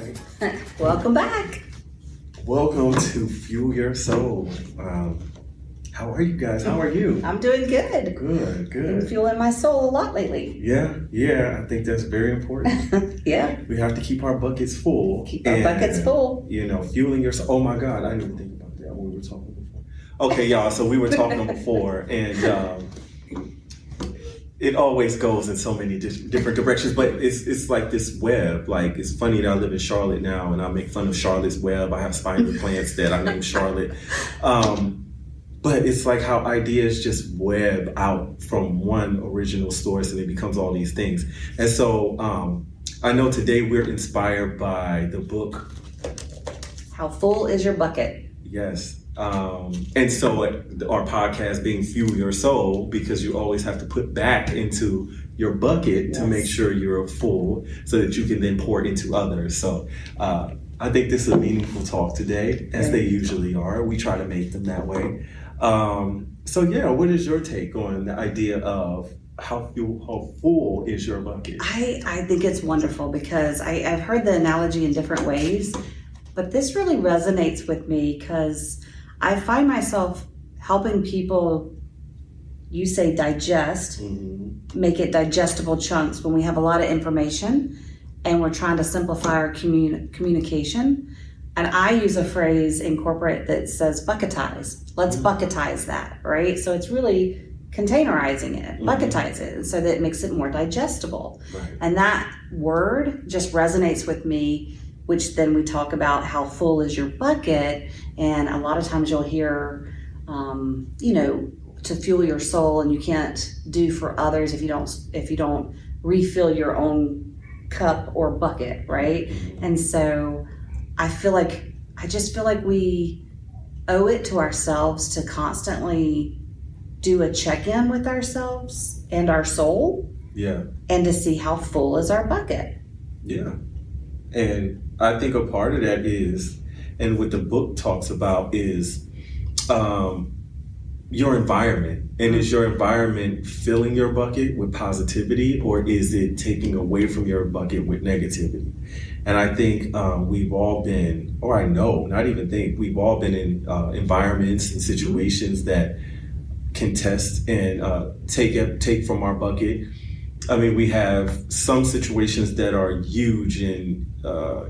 right. Welcome back. Welcome to Fuel Your Soul. How are you guys? How are you? I'm doing good. Good, Been good. fueling my soul a lot lately. Yeah, I think that's very important. Yeah. We have to keep our buckets full. Keep our buckets full. Fueling your soul. Oh my God, I didn't even think about that when we were talking before. Okay, y'all, so we were talking before, and it always goes in so many different directions, but it's like this web. Like, it's funny that I live in Charlotte now, and I make fun of Charlotte's web. I have spider plants that I named Charlotte. But it's like how ideas just web out from one original source, and it becomes all these things. And so I know today we're inspired by the book, How Full Is Your Bucket? Yes. And so our podcast being Fuel Your Soul, because you always have to put back into your bucket to make sure you're full so that you can then pour into others. So I think this is a meaningful talk today, as they usually are. We try to make them that way. What is your take on the idea of how full is your bucket? I think it's wonderful because I've heard the analogy in different ways, but this really resonates with me because I find myself helping people, you say digest, make it digestible chunks when we have a lot of information and we're trying to simplify our communication. And I use a phrase in corporate that says bucketize. Let's bucketize that, right? So it's really containerizing it, bucketize it, so that it makes it more digestible. Right. And that word just resonates with me, which then we talk about how full is your bucket. And a lot of times you'll hear, to fuel your soul, and you can't do for others if you don't refill your own cup or bucket, right? And so I just feel like we owe it to ourselves to constantly do a check-in with ourselves and our soul. Yeah. And to see how full is our bucket. Yeah. And I think a part of that is, and what the book talks about is your environment. And is your environment filling your bucket with positivity, or is it taking away from your bucket with negativity? And I think we've all been, or I know, not even think, we've all been in environments and situations that can test and take from our bucket. I mean, we have some situations that are huge and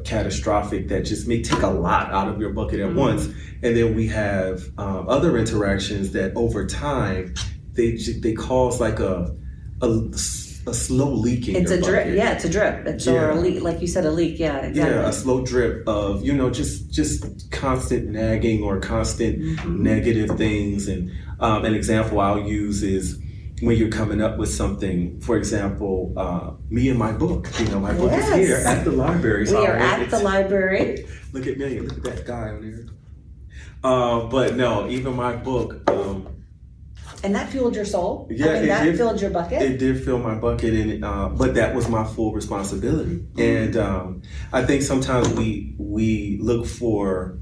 catastrophic that just may take a lot out of your bucket at once. And then we have other interactions that over time, they cause like a slow leak in your bucket. Drip. Yeah, it's a drip. Or a leak, like you said, a leak. Yeah, exactly. Yeah, a slow drip of, just constant nagging or constant negative things. And an example I'll use is when you're coming up with something. For example, me and my book. My book is here at the library. So we are at the library. Look at me. Look at that guy on there. But no, even my book. And that fueled your soul? Yeah, that filled your bucket? It did fill my bucket, and but that was my full responsibility. And I think sometimes we look for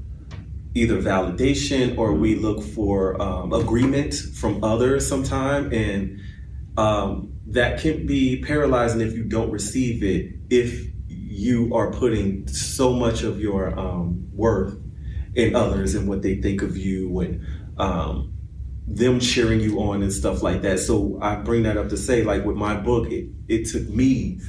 either validation or we look for agreement from others sometime, and that can be paralyzing if you don't receive it, if you are putting so much of your worth in others and what they think of you, and them cheering you on and stuff like that. So I bring that up to say, like with my book, it took me,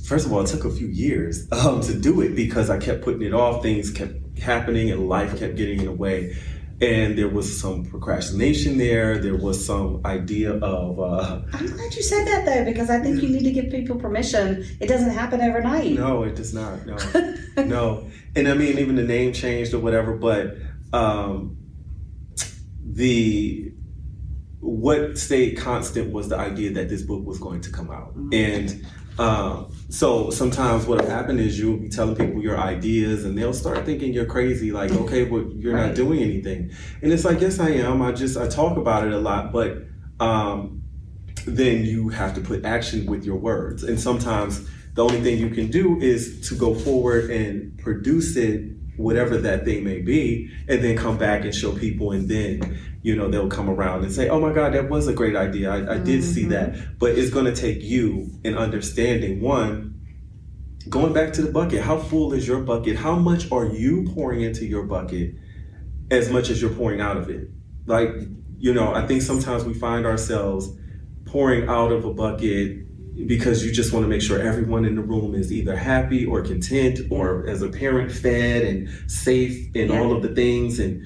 first of all, it took a few years to do it because I kept putting it off. Things kept happening and life kept getting in the way. And there was some procrastination there. There was some idea of... I'm glad you said that, though, because I think you need to give people permission. It doesn't happen overnight. No, it does not. No, no. And I mean, even the name changed or whatever, but what stayed constant was the idea that this book was going to come out. And so sometimes what will happen is you'll be telling people your ideas and they'll start thinking you're crazy, like, okay, well, you're not doing anything. And it's like, yes, I am. I talk about it a lot, but then you have to put action with your words. And sometimes the only thing you can do is to go forward and produce it, whatever that thing may be, and then come back and show people, and then they'll come around and say, oh my God, that was a great idea. I did see that. But it's going to take you in understanding, one, going back to the bucket, how full is your bucket? How much are you pouring into your bucket as much as you're pouring out of it? Like, I think sometimes we find ourselves pouring out of a bucket because you just want to make sure everyone in the room is either happy or content or as a parent fed and safe and all of the things. And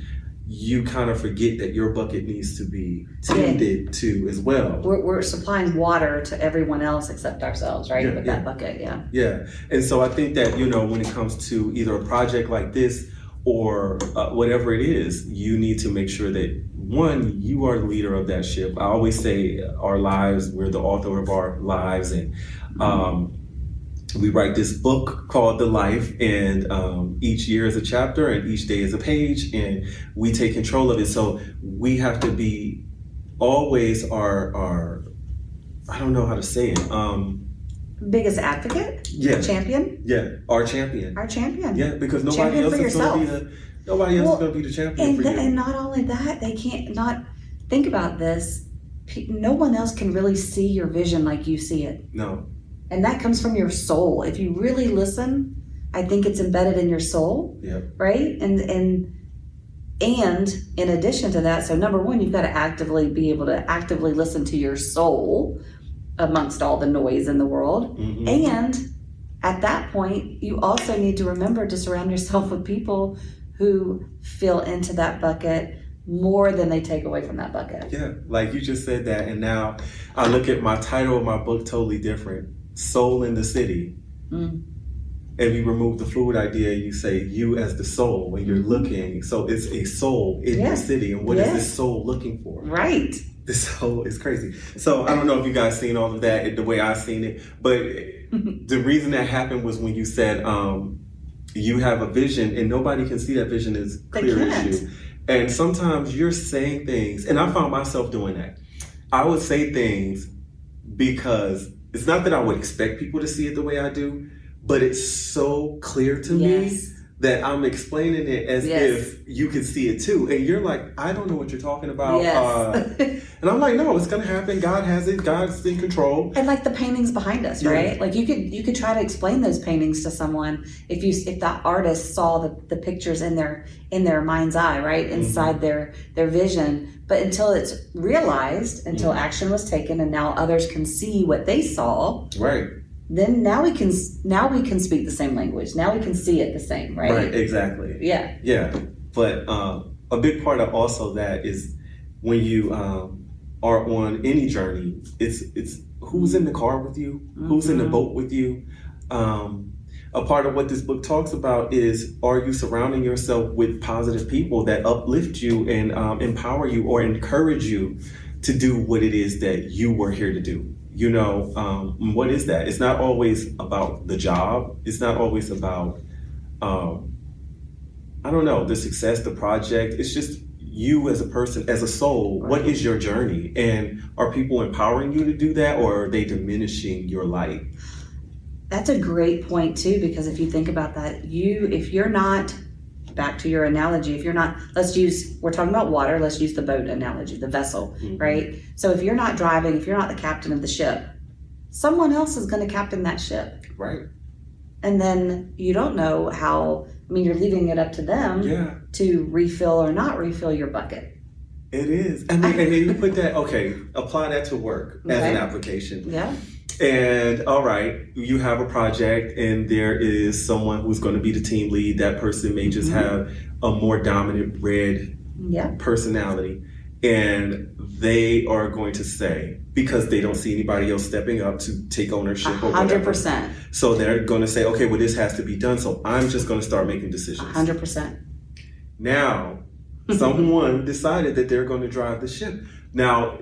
you kind of forget that your bucket needs to be tended to as well. We're supplying water to everyone else except ourselves, right? With that bucket, Yeah. And so I think that, when it comes to either a project like this or whatever it is, you need to make sure that, one, you are the leader of that ship. I always say our lives, we're the author of our lives. And we write this book called The Life, and each year is a chapter and each day is a page, and we take control of it. So we have to be always our I don't know how to say it. Biggest advocate? Champion? Yeah, our champion. Our champion. Yeah, because nobody else is going to be the champion for you. And not only that, they can't not think about this. No one else can really see your vision like you see it. No. And that comes from your soul. If you really listen, I think it's embedded in your soul. Yeah. Right? And in addition to that, so number one, you've got to be able to actively listen to your soul amongst all the noise in the world. Mm-hmm. And at that point, you also need to remember to surround yourself with people who fill into that bucket more than they take away from that bucket. Yeah, like you just said that, and now I look at my title of my book totally different. Soul in the City. If you remove the fluid idea, you say you as the soul when you're looking. So it's a soul in the city. And what is this soul looking for? Right. This soul is crazy. So I don't know if you guys seen all of that the way I've seen it. But the reason that happened was when you said you have a vision and nobody can see that vision as clear as you. And sometimes you're saying things, and I found myself doing that. I would say things because it's not that I would expect people to see it the way I do, but it's so clear to me that I'm explaining it as if you can see it too. And you're like, I don't know what you're talking about. And I'm like, no, it's going to happen. God has it. God's in control. And like the paintings behind us, right? Like you could try to explain those paintings to someone if that artist saw the pictures in their mind's eye, right? Inside their vision. But until it's realized, until action was taken and now others can see what they saw. Right. Then now we can speak the same language. Now we can see it the same, right? Right, exactly. Yeah. Yeah. But a big part of also that is when you are on any journey, it's who's in the car with you, who's in the boat with you. A part of what this book talks about is, are you surrounding yourself with positive people that uplift you and empower you or encourage you to do what it is that you were here to do? What is that? It's not always about the job. It's not always about, the success, the project. It's just you as a person, as a soul. Right. What is your journey? And are people empowering you to do that, or are they diminishing your light? That's a great point too, because if you think about that, if you're not, back to your analogy, if you're not, we're talking about water, let's use the boat analogy, the vessel, right? So if you're not driving, if you're not the captain of the ship, someone else is going to captain that ship. Right. And then you don't know you're leaving it up to them to refill or not refill your bucket. It is. And then you put that, apply that to work as an application. Yeah. And all right, you have a project and there is someone who's going to be the team lead. That person may just have a more dominant red personality. And they are going to say, because they don't see anybody else stepping up to take ownership or whatever. 100%. So they're going to say, okay, well, this has to be done. So I'm just going to start making decisions. 100%. Now, someone decided that they're going to drive the ship. Now,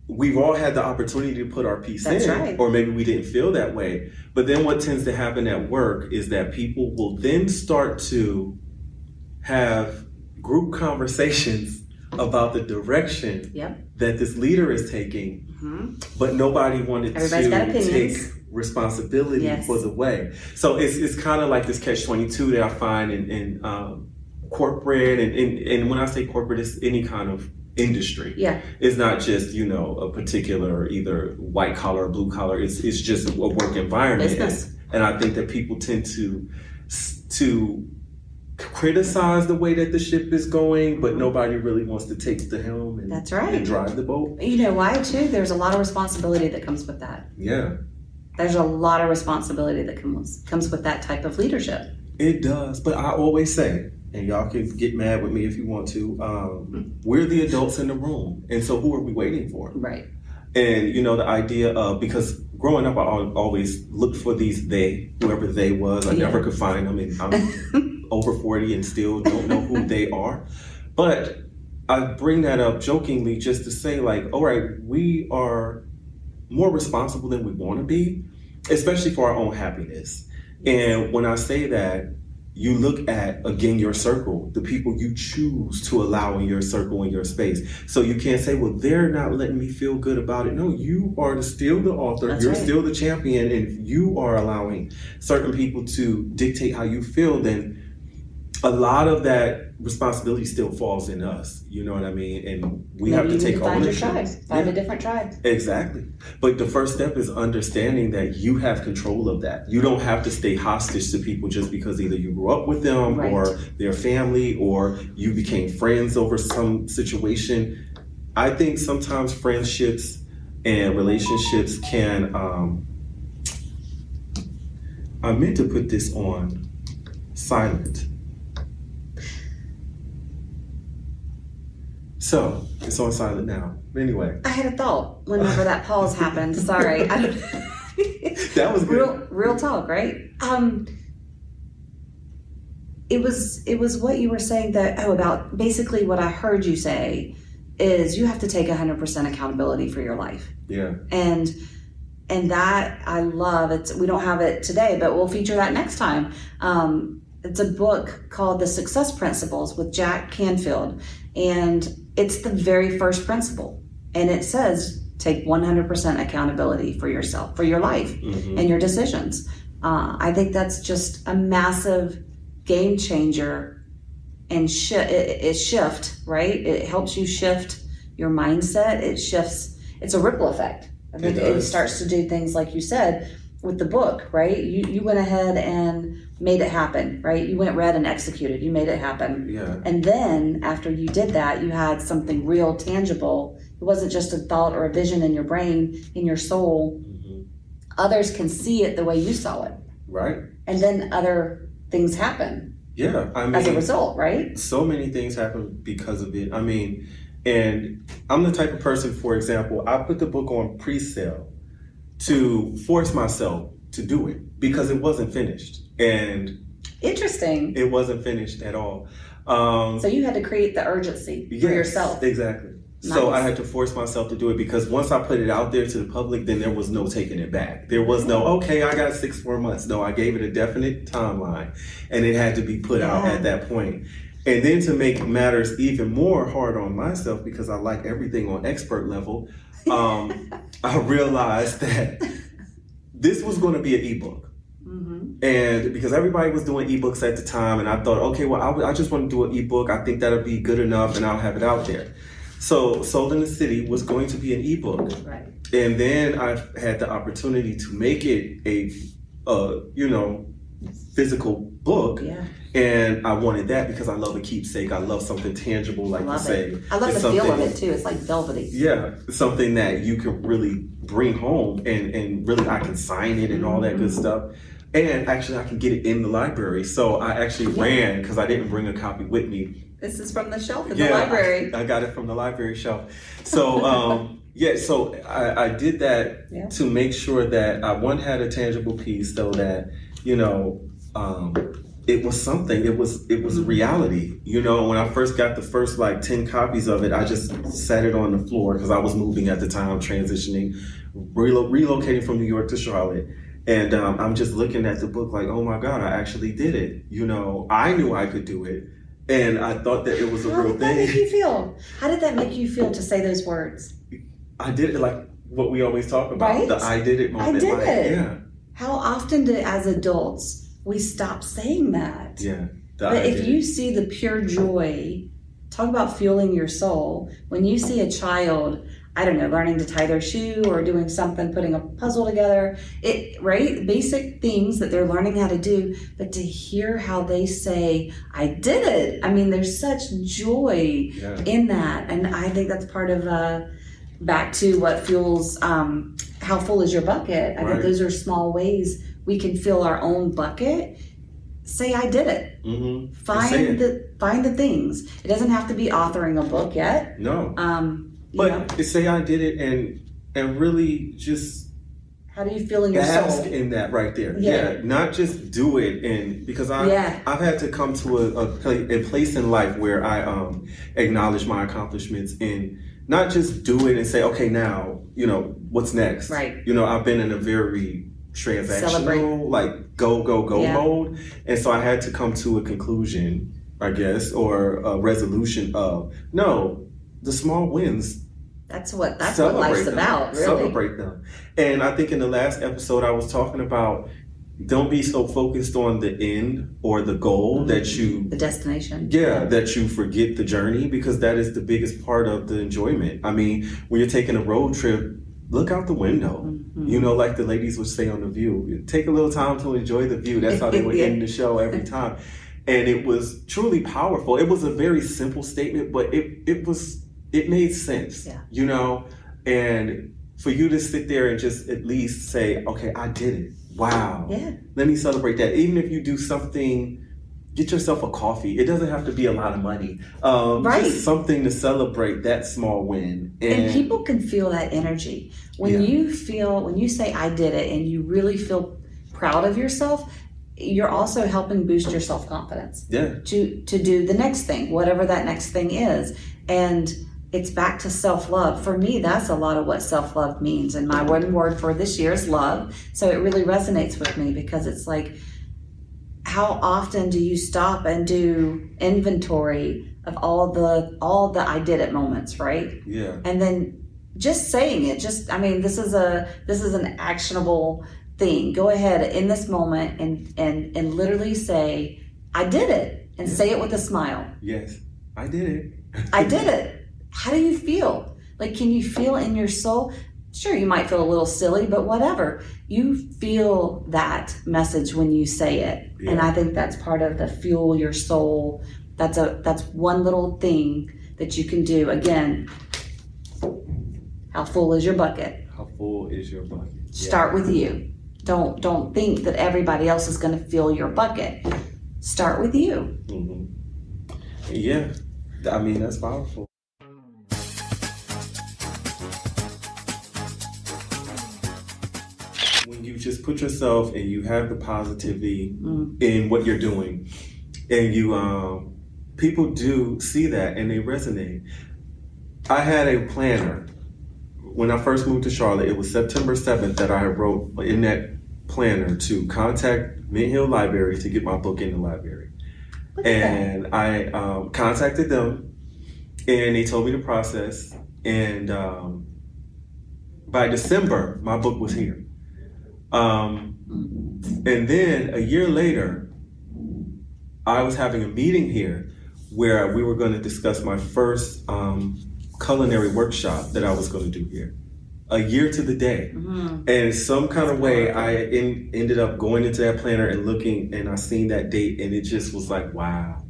we've all had the opportunity to put our piece in, or maybe we didn't feel that way. But then what tends to happen at work is that people will then start to have group conversations about the direction that this leader is taking, but nobody wanted to take responsibility for the way. So it's kind of like this catch-22 that I find in corporate, and when I say corporate, it's any kind of industry. Yeah. It's not just, a particular either white collar or blue collar. It's just a work environment. And I think that people tend to criticize the way that the ship is going, but nobody really wants to take the helm and, That's right. and drive the boat. You know why, too? There's a lot of responsibility that comes with that. Yeah. There's a lot of responsibility that comes with that type of leadership. It does. But I always say, and y'all can get mad with me if you want to, we're the adults in the room. And so who are we waiting for? Right. And, you know, the idea of, because growing up, I always looked for these they, whoever they was. I never could find them. And I'm over 40 and still don't know who they are. But I bring that up jokingly just to say, like, all right, we are more responsible than we want to be, especially for our own happiness. And when I say that, you look at, again, your circle, the people you choose to allow in your circle, in your space. So you can't say, well, they're not letting me feel good about it. No, you are still the author. That's You're right. still the champion. And if you are allowing certain people to dictate how you feel, then a lot of that responsibility still falls in us. You know what I mean? And we have to take find your ownership. tribe. Find a different tribe. Exactly. But the first step is understanding that you have control of that. You don't have to stay hostage to people just because either you grew up with them Right. or their family or you became friends over some situation. I think sometimes friendships and relationships can, I meant to put this on silent. So it's on silent now. Anyway. I had a thought whenever that pause happened. Sorry. I don't That was good. real talk, right? It was what you were saying about basically what I heard you say is you have to take 100% accountability for your life. Yeah. And that I love. We don't have it today, but we'll feature that next time. It's a book called The Success Principles with Jack Canfield, and it's the very first principle. And it says take 100% accountability for yourself, for your life, and your decisions. I think that's just a massive game changer, and it shift, right? It helps you shift your mindset. It shifts. It's a ripple effect. I think it starts to do things like you said with the book, right? You went ahead and made it happen, right? You went, read, and executed. You made it happen. Yeah. And then after you did that, you had something real, tangible. It wasn't just a thought or a vision in your brain, in your soul. Others can see it the way you saw it. Right. And then other things happen. Yeah. I mean, as a result, right? So many things happen because of it. I mean, and I'm the type of person, for example, I put the book on pre-sale to force myself to do it because it wasn't finished. And interesting. It wasn't finished at all. So you had to create the urgency for yourself. Exactly. Nice. So I had to force myself to do it because once I put it out there to the public, then there was no taking it back. There was no, okay, I got 6 more months. No, I gave it a definite timeline and it had to be put out at that point. And then to make matters even more hard on myself, because I like everything on expert level, I realized that this was going to be an ebook. And because everybody was doing ebooks at the time, and I thought, okay, well, I just want to do an ebook. I think that'll be good enough, and I'll have it out there. So Sold in the City was going to be an ebook. Right. And then I had the opportunity to make it a, physical book. Yeah. And I wanted that because I love a keepsake. I love something tangible, like you say. I love the feel of it too. It's like velvety. Yeah, something that you can really bring home and really I can sign it and all that good stuff. And actually I can get it in the library. So I actually ran because I didn't bring a copy with me. This is from the shelf in the library. I got it from the library shelf. So so I did that to make sure that I had a tangible piece so that, it was something. It was a reality. When I first got the first 10 copies of it, I just sat it on the floor because I was moving at the time, transitioning, relocating from New York to Charlotte. And I'm just looking at the book like, oh my God, I actually did it. I knew I could do it. And I thought that it was a real thing. How did that make you feel? How did that make you feel to say those words? I did it like what we always talk about, right? The I did it moment. I did it. Yeah. How often as adults, we stop saying that? Yeah. But if you see the pure joy, talk about fueling your soul. When you see a child, I don't know, learning to tie their shoe or doing something, putting a puzzle together, right? Basic things that they're learning how to do, but to hear how they say, I did it. I mean, there's such joy in that. And I think that's part of, back to what fuels, how full is your bucket? I think those are small ways we can fill our own bucket. Say, I did it. Mm-hmm. Find the things. It doesn't have to be authoring a book yet. No. But say I did it and really just how do you feel in your bask soul? in that right there. Yeah. Not just do it, and because I've had to come to a place in life where I acknowledge my accomplishments and not just do it and say, okay, now, what's next? Right. I've been in a very transactional, like go mode. And so I had to come to a conclusion, I guess, or a resolution of, no, the small wins. That's what life's about, really. Celebrate them. And I think in the last episode I was talking about, don't be so focused on the end or the goal the destination. That you forget the journey, because that is the biggest part of the enjoyment. I mean, when you're taking a road trip, look out the window. Mm-hmm. Like the ladies would say on The View, take a little time to enjoy the view. That's how they would end the show every time. And it was truly powerful. It was a very simple statement, but it made sense, and for you to sit there and just at least say, okay, I did it. Wow. Yeah. Let me celebrate that. Even if you do something, get yourself a coffee. It doesn't have to be a lot of money. Just something to celebrate that small win. And people can feel that energy. When you say I did it and you really feel proud of yourself, you're also helping boost your self-confidence. Yeah. To do the next thing, whatever that next thing is. And it's back to self-love. For me, that's a lot of what self-love means. And my one word for this year is love. So it really resonates with me, because it's like, how often do you stop and do inventory of all the I did it moments, right? Yeah. And then just saying it, this is an actionable thing. Go ahead in this moment and literally say, I did it, and say it with a smile. Yes, I did it. I did it. How do you feel? Like, can you feel in your soul? Sure, you might feel a little silly, but whatever. You feel that message when you say it. Yeah. And I think that's part of the fuel your soul. That's one little thing that you can do. Again, how full is your bucket? How full is your bucket? Yeah. Start with you. Don't think that everybody else is going to fill your bucket. Start with you. Mm-hmm. Yeah, I mean, that's powerful. When you just put yourself and you have the positivity in what you're doing, and you people do see that and they resonate. I had a planner when I first moved to Charlotte. It was September 7th that I wrote in that planner to contact Mint Hill Library to get my book in the library. And I contacted them, and they told me the process. And by December, my book was here. And then a year later, I was having a meeting here where we were going to discuss my first culinary workshop that I was going to do here. A year to the day. Mm-hmm. And some kind of way, I ended up going into that planner and looking, and I seen that date, and it just was like, wow.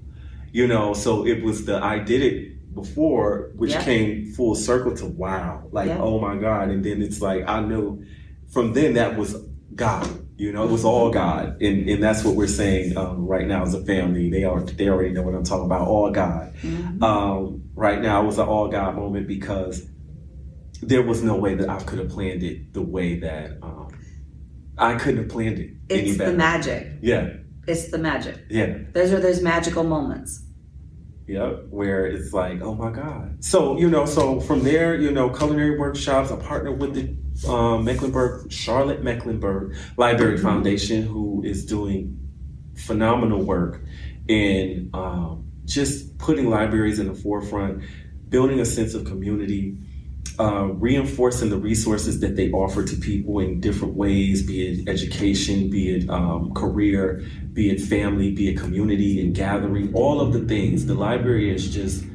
So it was I did it before, which came full circle to wow. Like, oh my God. And then it's like, I knew from then that was God. It was all God. And that's what we're saying right now as a family. They already know what I'm talking about, all God. Mm-hmm. Right now it was an all God moment, because there was no way that I could have planned it the way that I couldn't have planned it any better. It's the magic. Yeah. It's the magic. Yeah. Those are those magical moments. Yep, where it's like, oh my God. So, so from there, culinary workshops, I partnered with the Charlotte Mecklenburg Library Foundation, who is doing phenomenal work in just putting libraries in the forefront, building a sense of community, reinforcing the resources that they offer to people in different ways, be it education, be it career, be it family, be it community and gathering, all of the things. The library is just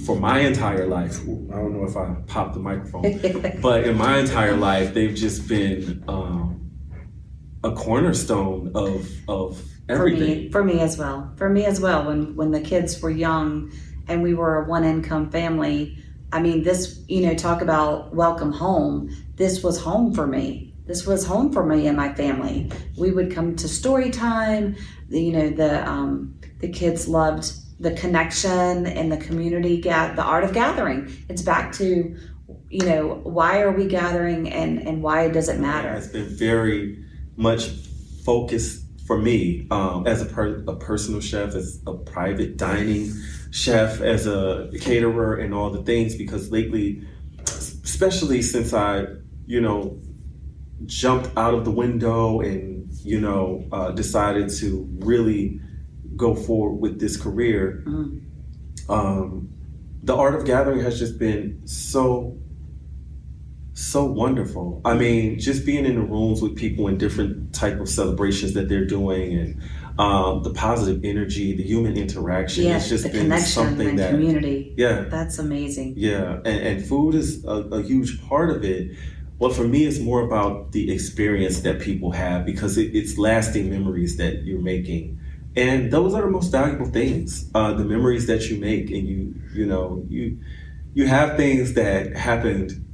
for my entire life, I don't know if I popped the microphone, but in my entire life, they've just been a cornerstone of everything. For me as well. For me as well. When the kids were young and we were a one income family, I mean, this, talk about welcome home. This was home for me. This was home for me and my family. We would come to story time. The kids loved the connection and the community, the art of gathering. It's back to, why are we gathering and why does it matter? It's been very much focused for me as a personal chef, as a private dining chef, as a caterer, and all the things, because lately, especially since I, jumped out of the window and, decided to really go forward with this career, the art of gathering has just been so wonderful. I mean, just being in the rooms with people in different type of celebrations that they're doing, and the positive energy, the human interaction. Yeah, it's just the been connection something and that community. Yeah, that's amazing. Yeah, and food is a huge part of it. Well, for me, it's more about the experience that people have, because it's lasting memories that you're making. And those are the most valuable things, the memories that you make. And you have things that happened,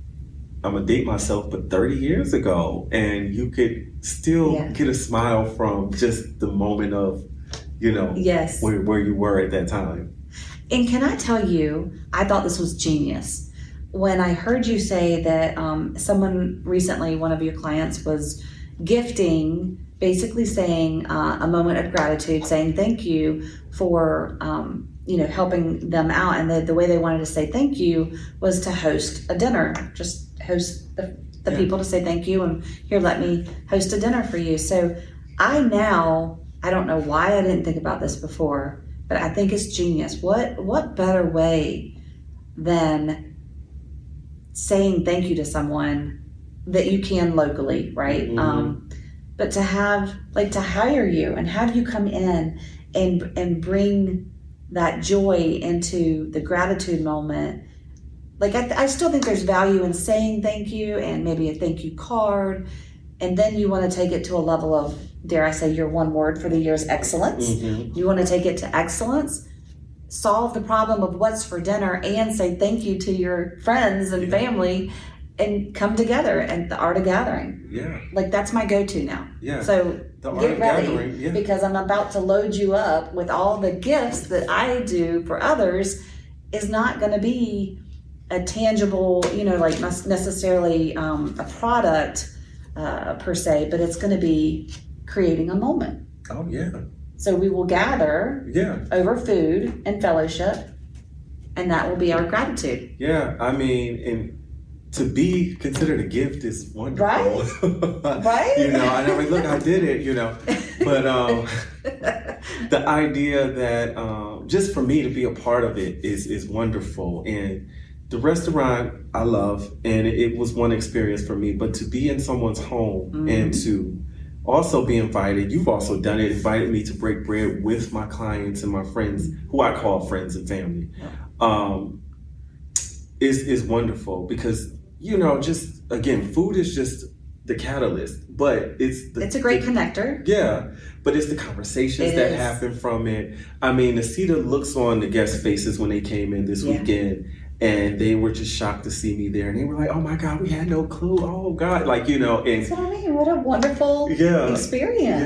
I'm gonna date myself, but 30 years ago, and you could still get a smile from just the moment of, Yes, where you were at that time. And can I tell you, I thought this was genius. When I heard you say that someone recently, one of your clients, was gifting, basically saying a moment of gratitude, saying thank you for helping them out, and the way they wanted to say thank you was to host a dinner, just host the people to say thank you, and here, let me host a dinner for you. So I don't know why I didn't think about this before, but I think it's genius. What better way than saying thank you to someone that you can locally, right? Mm-hmm. But to hire you and have you come in and bring that joy into the gratitude moment. I still think there's value in saying thank you and maybe a thank you card. And then you want to take it to a level of, dare I say, your one word for the year is excellence. Mm-hmm. You want to take it to excellence, solve the problem of what's for dinner, and say thank you to your friends and family, and come together, and the art of gathering. Yeah. That's my go-to now. Yeah. So get ready, because I'm about to load you up with all the gifts that I do for others. Is not going to be a tangible, necessarily a product per se, but it's going to be creating a moment. Oh, yeah. So we will gather over food and fellowship, and that will be our gratitude. Yeah, I mean, and to be considered a gift is wonderful. Right? Right? I never look, I did it, but the idea that just for me to be a part of it is wonderful. And the restaurant I love, and it was one experience for me, but to be in someone's home and to also be invited, you've also done it, invited me to break bread with my clients and my friends, who I call friends and family, is wonderful, because, just, again, food is just the catalyst, but it's a great connector. Yeah, but it's the conversations that happen from it. I mean, to see the looks on the guest faces when they came in this weekend, and they were just shocked to see me there, and they were like, "Oh my God, we had no clue! Oh God!" And that's what I mean. What a wonderful experience!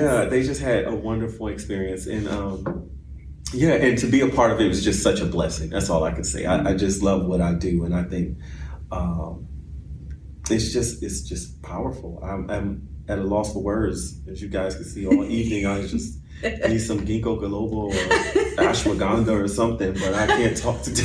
Yeah, they just had a wonderful experience, and and to be a part of it was just such a blessing. That's all I can say. I just love what I do, and I think it's just powerful. I'm at a loss for words, as you guys can see all evening. I just need some ginkgo biloba or ashwagandha or something, but I can't talk today.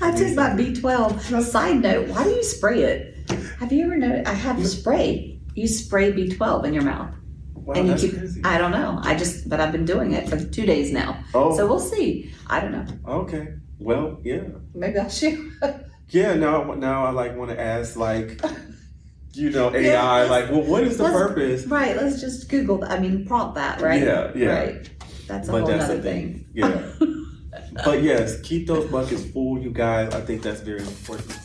I took my B12. Side note, why do you spray it? Have you ever noticed? I have spray. You spray B12 in your mouth. Wow, and that's crazy. I don't know. But I've been doing it for 2 days now. Oh. So we'll see. I don't know. Okay. Well, yeah. Maybe I'll share. Yeah, now I want to ask AI, what is the purpose? Right, let's just Google that. Prompt that, right? Yeah. Right. That's a whole other thing. Yeah. But yes, keep those buckets full, you guys. I think that's very important.